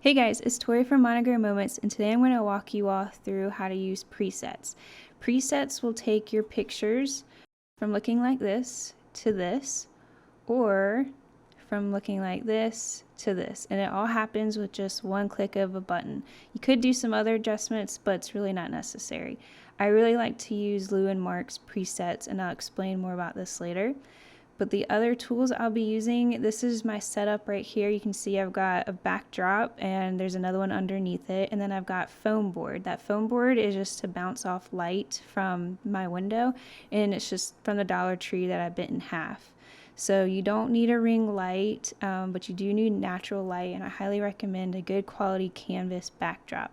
Hey guys, it's Tori from Monogram Moments, and today I'm going to walk you all through how to use presets. Presets will take your pictures from looking like this to this, or from looking like this to this, and it all happens with just one click of a button. You could do some other adjustments, but it's really not necessary. I really like to use Lou and Mark's presets, and I'll explain more about this later. But the other tools I'll be using, this is my setup right here. You can see I've got a backdrop and there's another one underneath it. And then I've got foam board. That foam board is just to bounce off light from my window. And it's just from the Dollar Tree that I bit in half. So you don't need a ring light, but you do need natural light. And I highly recommend a good quality canvas backdrop.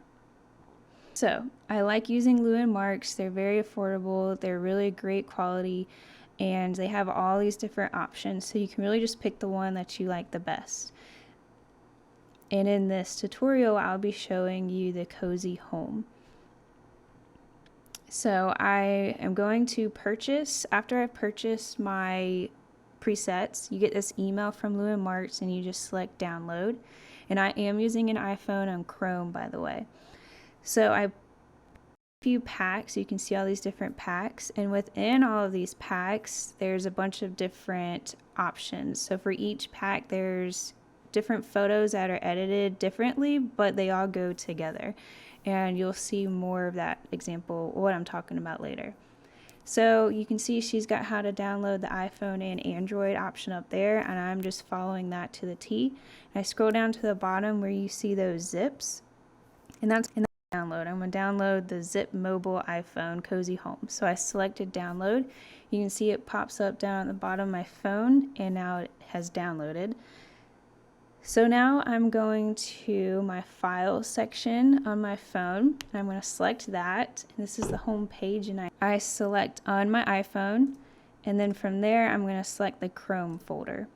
So I like using Lou and Mark's. They're very affordable. They're really great quality. And they have all these different options, so you can really just pick the one that you like the best. And in this tutorial, I'll be showing you the cozy home. So I am going to purchase, after I've purchased my presets, you get this email from Lou and Mark's and you just select download. And I am using an iPhone on Chrome, by the way. So I few packs. You can see all these different packs, and within all of these packs there's a bunch of different options. So for each pack there's different photos that are edited differently, but they all go together, and you'll see more of that example, what I'm talking about, later. So you can see she's got how to download the iPhone and Android option up there, and I'm just following that to the T. And I scroll down to the bottom where you see those zips, and that's in download. I'm going to download the Zip Mobile iPhone Cozy Home. So I selected download. You can see it pops up down at the bottom of my phone, and now it has downloaded. So now I'm going to my files section on my phone, and I'm going to select that. And this is the home page, and I select on my iPhone, and then from there I'm going to select the Chrome folder.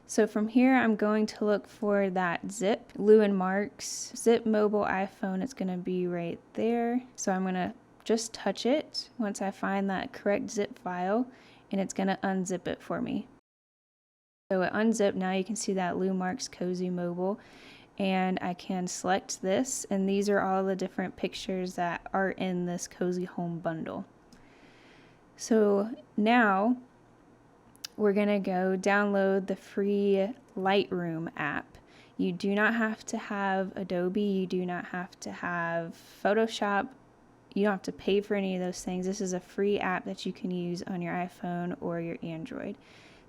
So from here, I'm going to look for that zip, Lou and Mark's Zip Mobile iPhone. It's going to be right there. So I'm going to just touch it once I find that correct zip file, and it's going to unzip it for me. So it unzipped. Now you can see that Lou Mark's Cozy Mobile, and I can select this, and these are all the different pictures that are in this Cozy Home bundle. So now we're going to go download the free Lightroom app. You do not have to have Adobe, you do not have to have Photoshop, you don't have to pay for any of those things. This is a free app that you can use on your iPhone or your Android.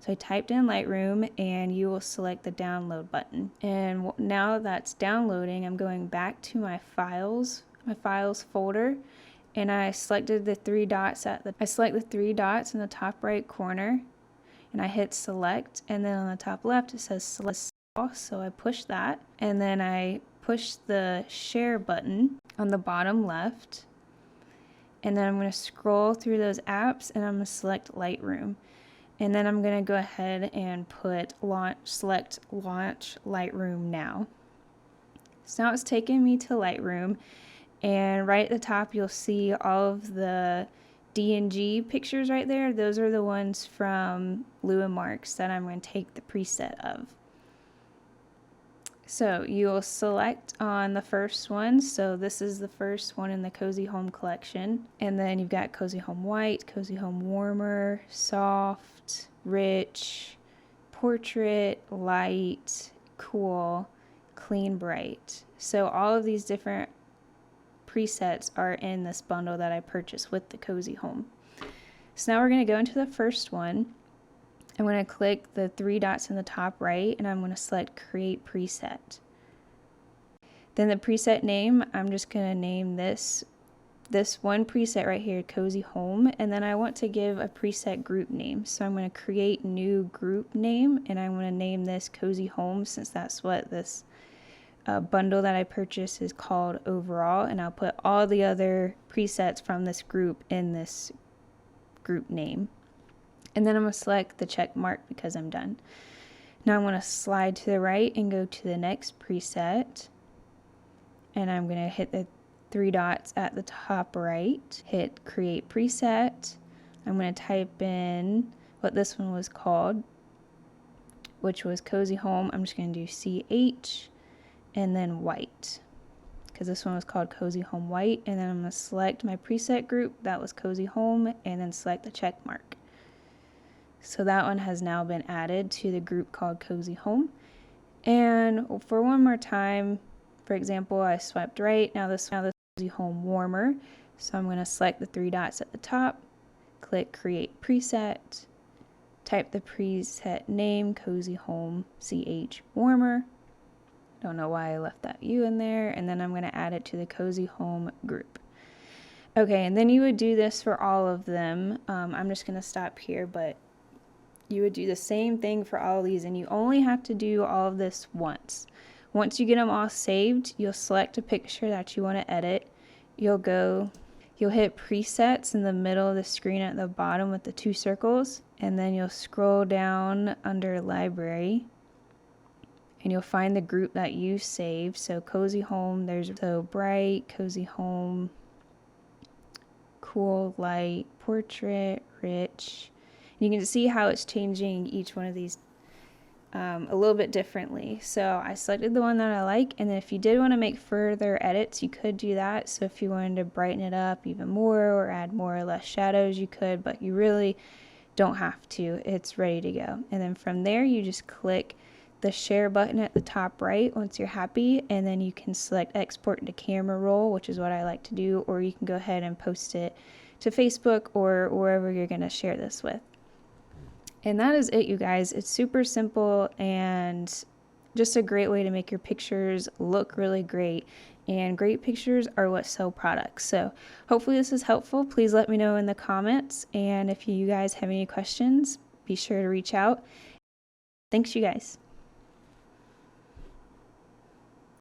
So I typed in Lightroom, and you will select the download button. And now that's downloading, I'm going back to my files folder, and I selected the three dots I select the three dots in the top right corner, and I hit select, and then on the top left it says select all, so I push that, and then I push the share button on the bottom left, and then I'm going to scroll through those apps, and I'm going to select Lightroom, and then I'm going to go ahead and select launch Lightroom now. So now it's taking me to Lightroom, and right at the top you'll see all of the DNG pictures right there. Those are the ones from Lou and Mark's that I'm going to take the preset of. So you'll select on the first one. So this is the first one in the Cozy Home collection. And then you've got Cozy Home White, Cozy Home Warmer, Soft, Rich, Portrait, Light, Cool, Clean, Bright. So all of these different presets are in this bundle that I purchased with the Cozy Home. So now we're going to go into the first one. I'm going to click the three dots in the top right, and I'm going to select create preset. Then the preset name, I'm just going to name this one preset right here, Cozy Home, and then I want to give a preset group name. So I'm going to create new group name, and I'm going to name this Cozy Home, since that's what this bundle that I purchased is called overall, and I'll put all the other presets from this group in this group name. And then I'm going to select the check mark because I'm done. Now I'm going to slide to the right and go to the next preset, and I'm going to hit the three dots at the top right, hit create preset. I'm going to type in what this one was called, which was Cozy Home. I'm just going to do CH, and then white, because this one was called Cozy Home White. And then I'm going to select my preset group, that was Cozy Home, and then select the check mark. So that one has now been added to the group called Cozy Home. And for one more time, for example, I swiped right, now this Cozy Home Warmer. So I'm going to select the 3 dots at the top, click Create Preset, type the preset name, Cozy Home CH Warmer. Don't know why I left that U in there. And then I'm going to add it to the Cozy Home group. Okay, and then you would do this for all of them. I'm just going to stop here, but you would do the same thing for all of these, and you only have to do all of this once. Once you get them all saved, you'll select a picture that you want to edit. You'll hit presets in the middle of the screen at the bottom with the 2 circles, and then you'll scroll down under library and you'll find the group that you saved. So Cozy Home, there's so bright, Cozy Home, cool, light, portrait, rich. You can see how it's changing each one of these a little bit differently. So I selected the one that I like, and then if you did want to make further edits, you could do that. So if you wanted to brighten it up even more or add more or less shadows, you could, but you really don't have to. It's ready to go. And then from there, you just click the share button at the top right once you're happy, and then you can select export to camera roll, which is what I like to do, or you can go ahead and post it to Facebook or wherever you're going to share this with. And that is it, you guys. It's super simple and just a great way to make your pictures look really great. And great pictures are what sell products. So hopefully this is helpful. Please let me know in the comments. And if you guys have any questions, be sure to reach out. Thanks, you guys.